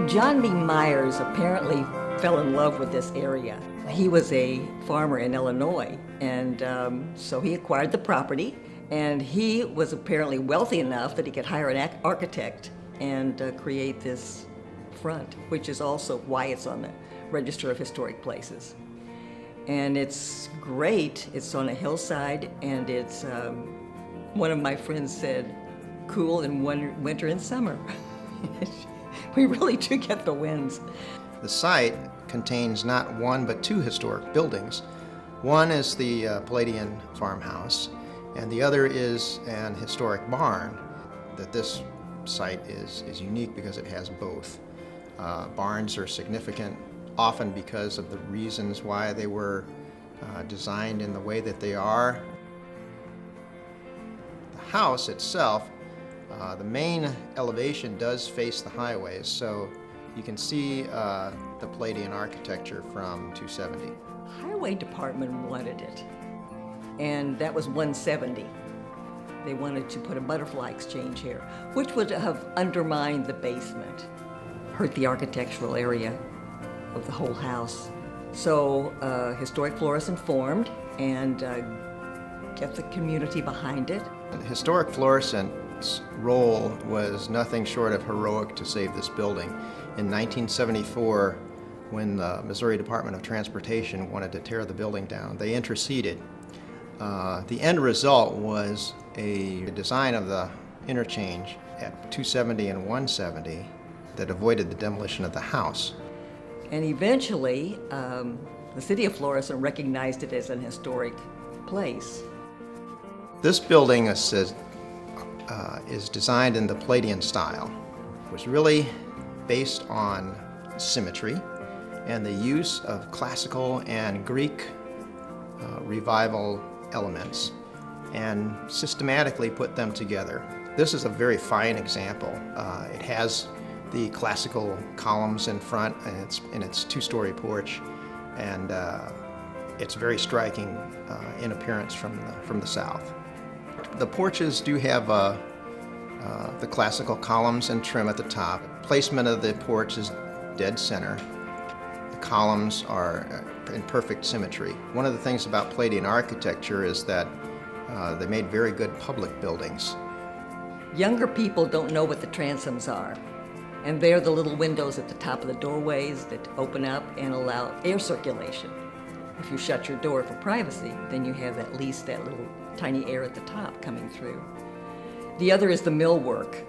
John B. Myers apparently fell in love with this area. He was a farmer in Illinois, and so he acquired the property, and he was apparently wealthy enough that he could hire an architect and create this front, which is also why it's on the Register of Historic Places. And it's great. It's on a hillside, and it's, one of my friends said, cool in winter and summer. We really do get the winds. The site contains not one but two historic buildings. One is the Palladian farmhouse, and the other is an historic barn. That this site is unique because it has both. Barns are significant often because of the reasons why they were designed in the way that they are. The house itself, the main elevation does face the highways, so you can see the Palladian architecture from 270. Highway department wanted it, and that was 170. They wanted to put a butterfly exchange here, which would have undermined the basement, hurt the architectural area of the whole house. So Historic Florissant formed and kept the community behind it. Historic Florissant's role was nothing short of heroic to save this building. In 1974, when the Missouri Department of Transportation wanted to tear the building down, they interceded. The end result was a design of the interchange at 270 and 170 that avoided the demolition of the house. And eventually, the city of Florissant recognized it as an historic place. This building is designed in the Palladian style. It was really based on symmetry and the use of classical and Greek revival elements and systematically put them together. This is a very fine example. It has the classical columns in front and its two-story porch, and it's very striking in appearance from the south. The porches do have the classical columns and trim at the top. Placement of the porch is dead center. The columns are in perfect symmetry. One of the things about Palladian architecture is that they made very good public buildings. Younger people don't know what the transoms are, and they're the little windows at the top of the doorways that open up and allow air circulation. If you shut your door for privacy, then you have at least that little tiny air at the top coming through. The other is the millwork,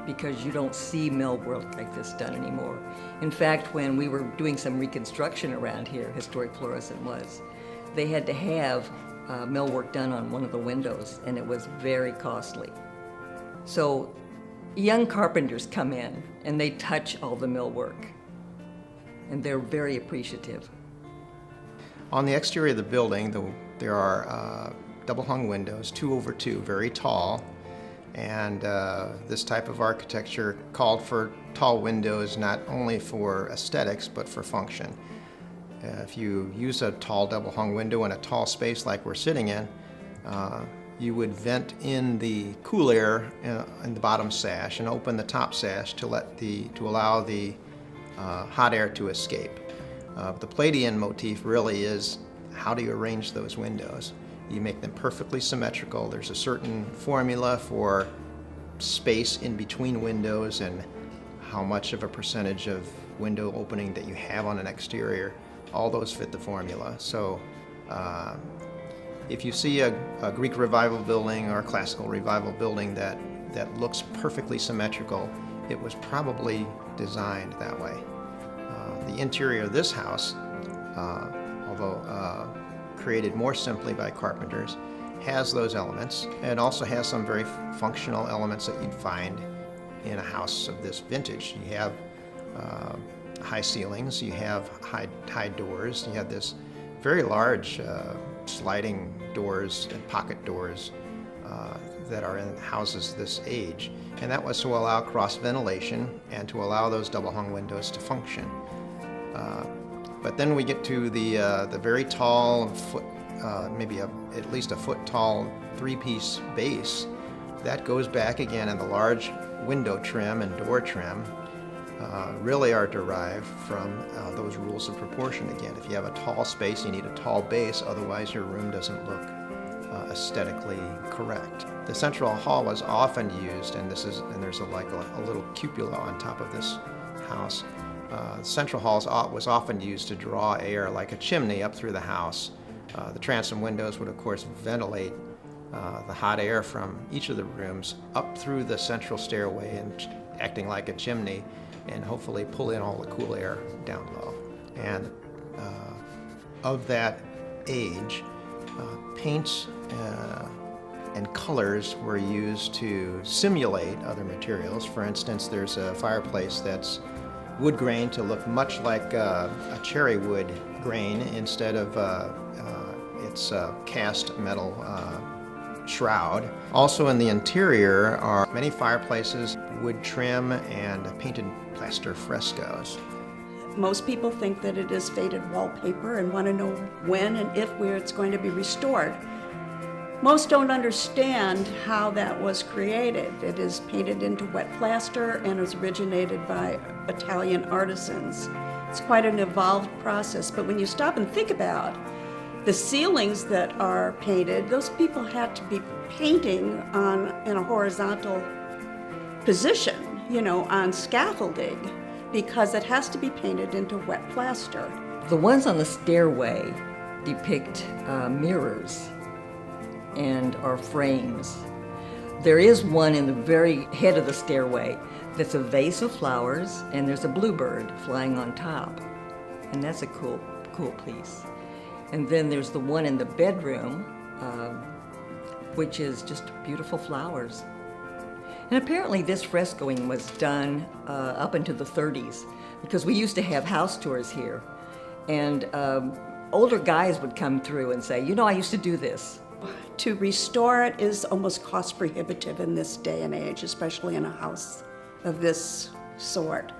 because you don't see millwork like this done anymore. In fact, when we were doing some reconstruction around here, Historic Florissant was, they had to have millwork done on one of the windows, and it was very costly. So young carpenters come in and they touch all the millwork, and they're very appreciative. On the exterior of the building, there are double-hung windows, 2 over 2, very tall, and this type of architecture called for tall windows not only for aesthetics but for function. If you use a tall double-hung window in a tall space like we're sitting in, you would vent in the cool air in the bottom sash and open the top sash to allow the hot air to escape. The Palladian motif really is, how do you arrange those windows? You make them perfectly symmetrical. There's a certain formula for space in between windows and how much of a percentage of window opening that you have on an exterior. All those fit the formula. So if you see a Greek revival building or a classical revival building that looks perfectly symmetrical, it was probably designed that way. The interior of this house, although created more simply by carpenters, has those elements, and also has some very functional elements that you'd find in a house of this vintage. You have high ceilings, you have high doors, you have this very large sliding doors and pocket doors that are in houses this age, and that was to allow cross ventilation and to allow those double-hung windows to function. But then we get to the very tall, maybe at least a foot tall, 3-piece base that goes back again in the large window trim and door trim really are derived from those rules of proportion again. If you have a tall space, you need a tall base, otherwise your room doesn't look aesthetically correct. The central hall was often used, and there's a little cupola on top of this house. Central halls was often used to draw air like a chimney up through the house. The transom windows would of course ventilate the hot air from each of the rooms up through the central stairway and acting like a chimney, and hopefully pull in all the cool air down low. And of that age, paints and colors were used to simulate other materials. For instance, there's a fireplace that's wood grain to look much like a cherry wood grain instead of its cast metal shroud. Also in the interior are many fireplaces, wood trim, and painted plaster frescoes. Most people think that it is faded wallpaper and want to know when and if where it's going to be restored. Most don't understand how that was created. It is painted into wet plaster and is originated by Italian artisans. It's quite an evolved process, but when you stop and think about the ceilings that are painted, those people had to be painting in a horizontal position, on scaffolding, because it has to be painted into wet plaster. The ones on the stairway depict mirrors and are frames. There is one in the very head of the stairway that's a vase of flowers, and there's a bluebird flying on top, and that's a cool piece. And then there's the one in the bedroom, which is just beautiful flowers. And apparently this frescoing was done up into the 30s, because we used to have house tours here, and older guys would come through and say, I used to do this. To restore it is almost cost prohibitive in this day and age, especially in a house of this sort.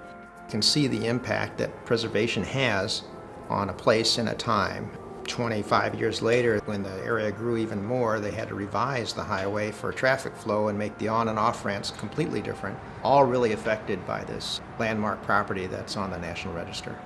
You can see the impact that preservation has on a place and a time. 25 years later, when the area grew even more, they had to revise the highway for traffic flow and make the on and off ramps completely different, all really affected by this landmark property that's on the National Register.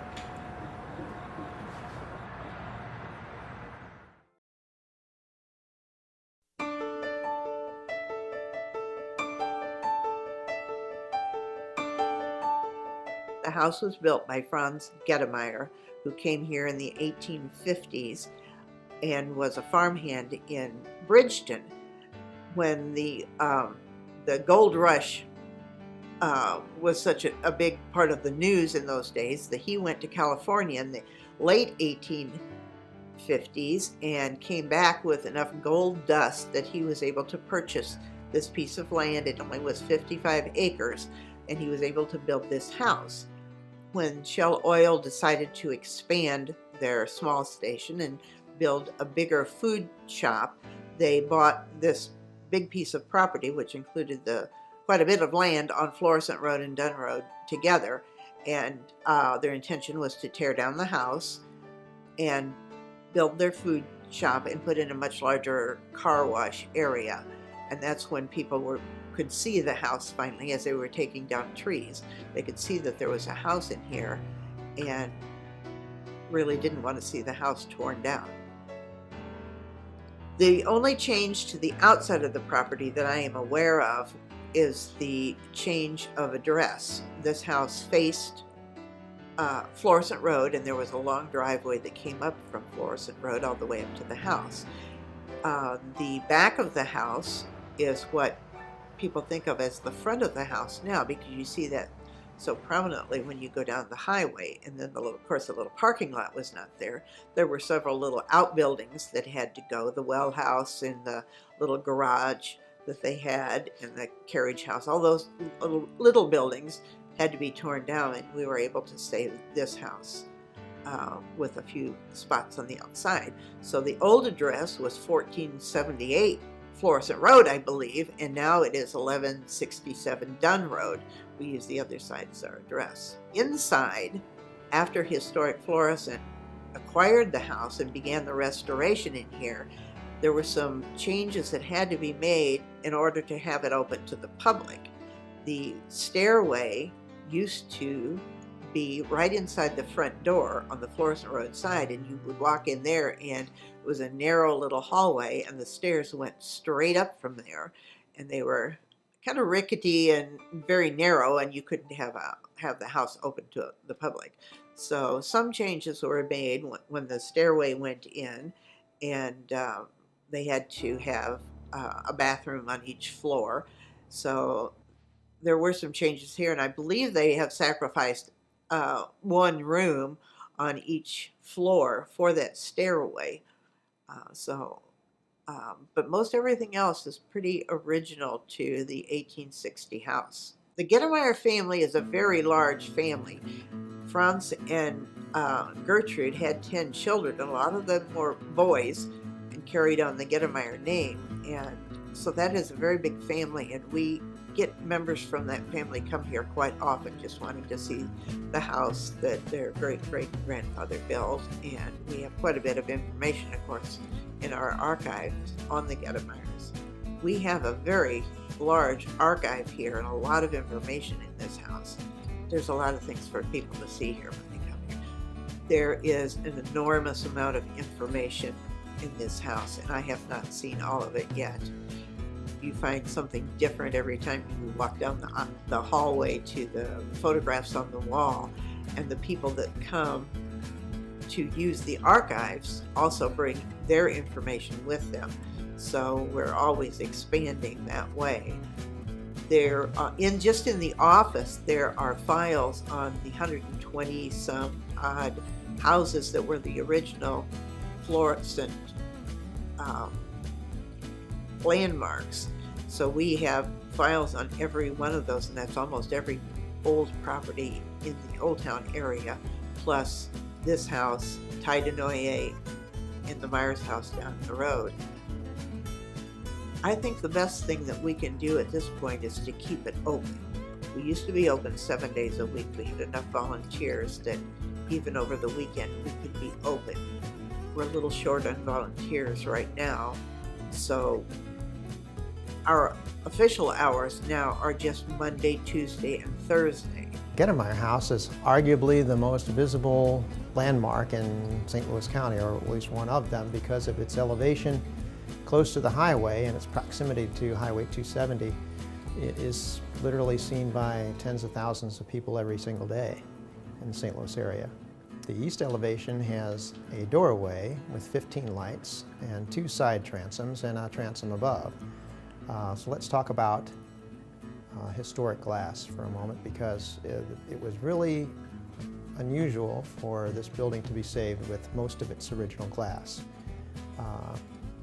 The house was built by Franz Gettemeyer, who came here in the 1850s and was a farmhand in Bridgeton. When the gold rush was such a big part of the news in those days, that he went to California in the late 1850s and came back with enough gold dust that he was able to purchase this piece of land. It only was 55 acres, and he was able to build this house. When Shell Oil decided to expand their small station and build a bigger food shop, they bought this big piece of property, which included quite a bit of land on Florissant Road and Dunn Road together, and their intention was to tear down the house and build their food shop and put in a much larger car wash area. And that's when people could see the house finally as they were taking down trees. They could see that there was a house in here and really didn't want to see the house torn down. The only change to the outside of the property that I am aware of is the change of address. This house faced Florissant Road, and there was a long driveway that came up from Florissant Road all the way up to the house. The back of the house is what people think of as the front of the house now, because you see that so prominently when you go down the highway. And then of course the little parking lot was not there. There were several little outbuildings that had to go, the well house and the little garage that they had and the carriage house. All those little buildings had to be torn down, and we were able to save this house with a few spots on the outside. So the old address was 1478 Florissant Road, I believe, and now it is 1167 Dunn Road. We use the other side as our address. Inside, after Historic Florissant acquired the house and began the restoration in here, there were some changes that had to be made in order to have it open to the public. The stairway used to be right inside the front door on the Florissant Road side, and you would walk in there, and it was a narrow little hallway, and the stairs went straight up from there, and they were kind of rickety and very narrow, and you couldn't have the house open to the public. So some changes were made when the stairway went in, and they had to have a bathroom on each floor. So there were some changes here, and I believe they have sacrificed one room on each floor for that stairway. But most everything else is pretty original to the 1860 house. The Gettemeyer family is a very large family. Franz and Gertrude had 10 children, and a lot of them were boys and carried on the Gettemeyer name. And so that is a very big family, and we get members from that family come here quite often just wanting to see the house that their great-great-grandfather built. And we have quite a bit of information, of course, in our archives on the Gettemeyers. We have a very large archive here and a lot of information in this house. There's a lot of things for people to see here when they come here. There is an enormous amount of information in this house, and I have not seen all of it yet. You find something different every time you walk down the hallway to the photographs on the wall, and the people that come to use the archives also bring their information with them. So we're always expanding that way. There, just in the office, there are files on the 120 some odd houses that were the original Florissant landmarks. So we have files on every one of those, and that's almost every old property in the Old Town area, plus this house, Tidenoye, and the Myers house down the road. I think the best thing that we can do at this point is to keep it open. We used to be open 7 days a week. We had enough volunteers that even over the weekend we could be open. We're a little short on volunteers right now, so our official hours now are just Monday, Tuesday, and Thursday. Gettemeyer House is arguably the most visible landmark in St. Louis County, or at least one of them, because of its elevation close to the highway and its proximity to Highway 270. It is literally seen by tens of thousands of people every single day in the St. Louis area. The east elevation has a doorway with 15 lights and 2 side transoms and a transom above. So let's talk about historic glass for a moment, because it was really unusual for this building to be saved with most of its original glass.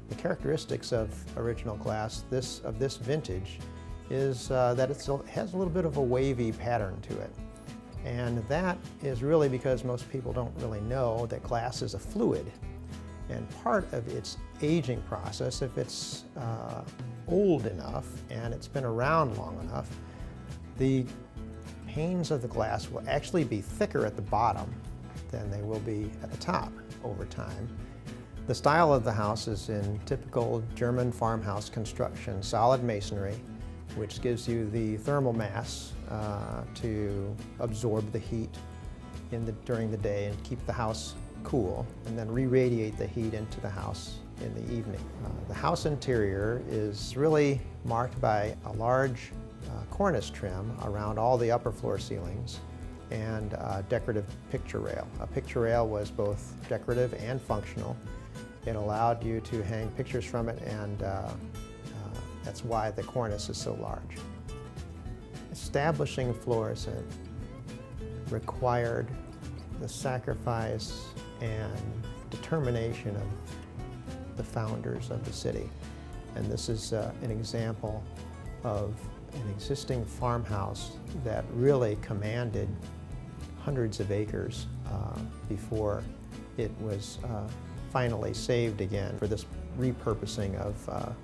The characteristics of original glass of this vintage is that it has a little bit of a wavy pattern to it. And that is really because most people don't really know that glass is a fluid. And part of its aging process, if it's old enough and it's been around long enough, the panes of the glass will actually be thicker at the bottom than they will be at the top over time. The style of the house is in typical German farmhouse construction, solid masonry, which gives you the thermal mass to absorb the heat during the day and keep the house cool, and then re-radiate the heat into the house in the evening. The house interior is really marked by a large cornice trim around all the upper floor ceilings and a decorative picture rail. A picture rail was both decorative and functional. It allowed you to hang pictures from it, and that's why the cornice is so large. Establishing Florissant required the sacrifice and determination of the founders of the city. And this is an example of an existing farmhouse that really commanded hundreds of acres before it was finally saved again for this repurposing of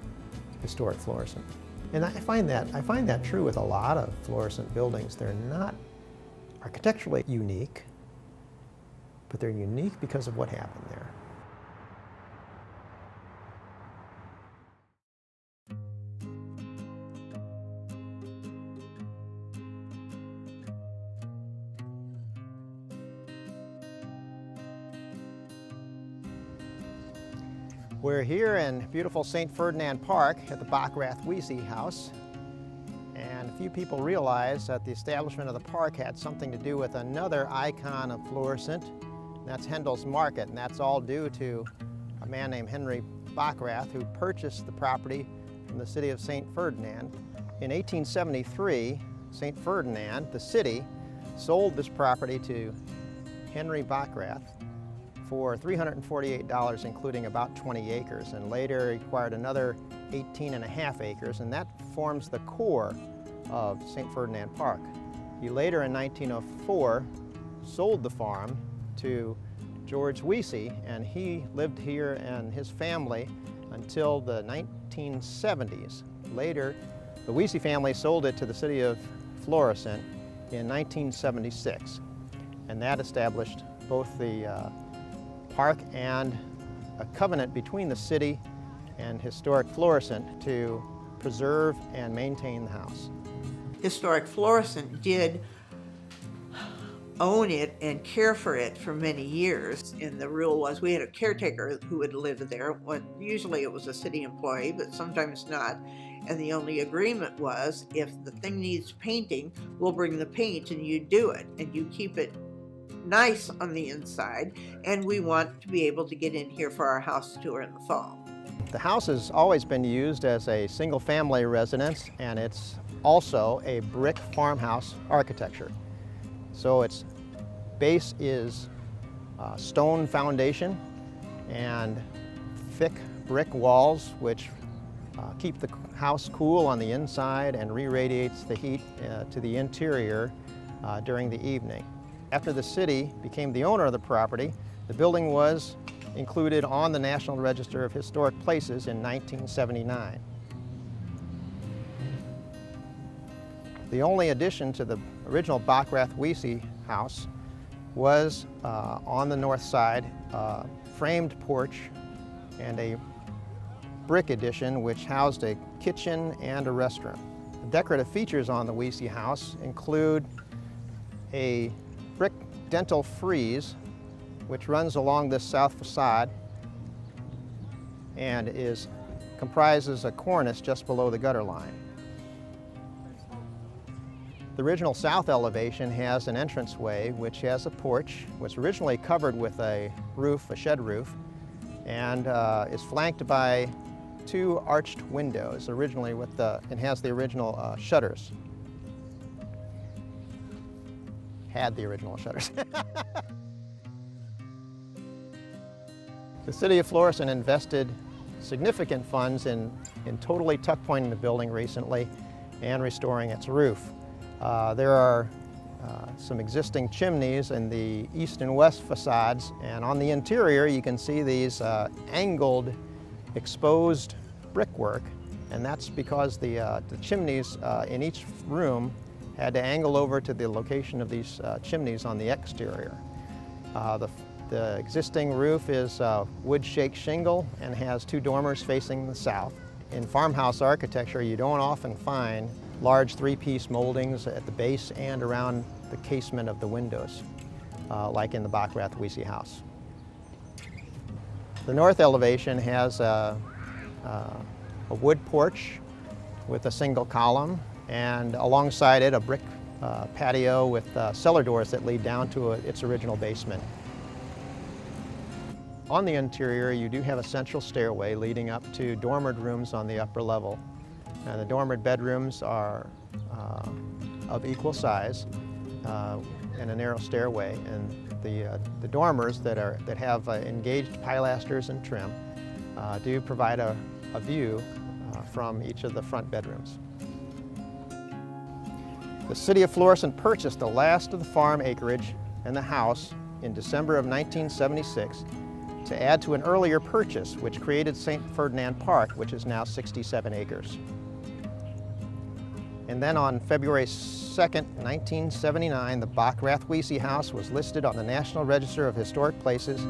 historic Florissant. And I find that true with a lot of Florissant buildings. They're not architecturally unique, but they're unique because of what happened there. We're here in beautiful St. Ferdinand Park at the Bockrath-Wiese House. And few people realize that the establishment of the park had something to do with another icon of Florissant, and that's Handel's Market, and that's all due to a man named Henry Bockrath who purchased the property from the city of St. Ferdinand. In 1873, St. Ferdinand, the city, sold this property to Henry Bockrath for $348, including about 20 acres, and later acquired another 18.5 acres, and that forms the core of St. Ferdinand Park. He later, in 1904, sold the farm to George Wiese, and he lived here and his family until the 1970s. Later, the Wiese family sold it to the city of Florissant in 1976, and that established both the park and a covenant between the city and historic Florissant to preserve and maintain the house. Historic Florissant did own it and care for it for many years, and the rule was we had a caretaker who would live there. Usually it was a city employee, but sometimes not, and the only agreement was if the thing needs painting, we'll bring the paint and you do it, and you keep it nice on the inside, and we want to be able to get in here for our house tour in the fall. The house has always been used as a single-family residence, and it's also a brick farmhouse architecture. So its base is stone foundation and thick brick walls, which keep the house cool on the inside and re-radiates the heat to the interior during the evening. After the city became the owner of the property, the building was included on the National Register of Historic Places in 1979. The only addition to the original Bockrath-Wiese house was on the north side, a framed porch and a brick addition which housed a kitchen and a restroom. The decorative features on the Wiese house include a brick dental frieze which runs along this south facade and comprises a cornice just below the gutter line. The original south elevation has an entranceway which has a porch, was originally covered with a roof, a shed roof, and is flanked by two arched windows, originally it has the original shutters. Had the original shutters. The city of Florissant invested significant funds in totally tuck pointing the building recently and restoring its roof. There are some existing chimneys in the east and west facades, and on the interior you can see these angled exposed brickwork, and that's because the chimneys in each room had to angle over to the location of these chimneys on the exterior. The existing roof is wood shake shingle and has two dormers facing the south. In farmhouse architecture, you don't often find large three-piece moldings at the base and around the casement of the windows, like in the Bockrath-Wiese house. The north elevation has a wood porch with a single column, and alongside it a brick patio with cellar doors that lead down to its original basement. On the interior, you do have a central stairway leading up to dormered rooms on the upper level. And the dormered bedrooms are of equal size and a narrow stairway. And the dormers that have engaged pilasters and trim do provide a view from each of the front bedrooms. The city of Florissant purchased the last of the farm acreage and the house in December of 1976 to add to an earlier purchase which created St. Ferdinand Park, which is now 67 acres. And then on February 2nd, 1979, the Bockrath-Wiese house was listed on the National Register of Historic Places.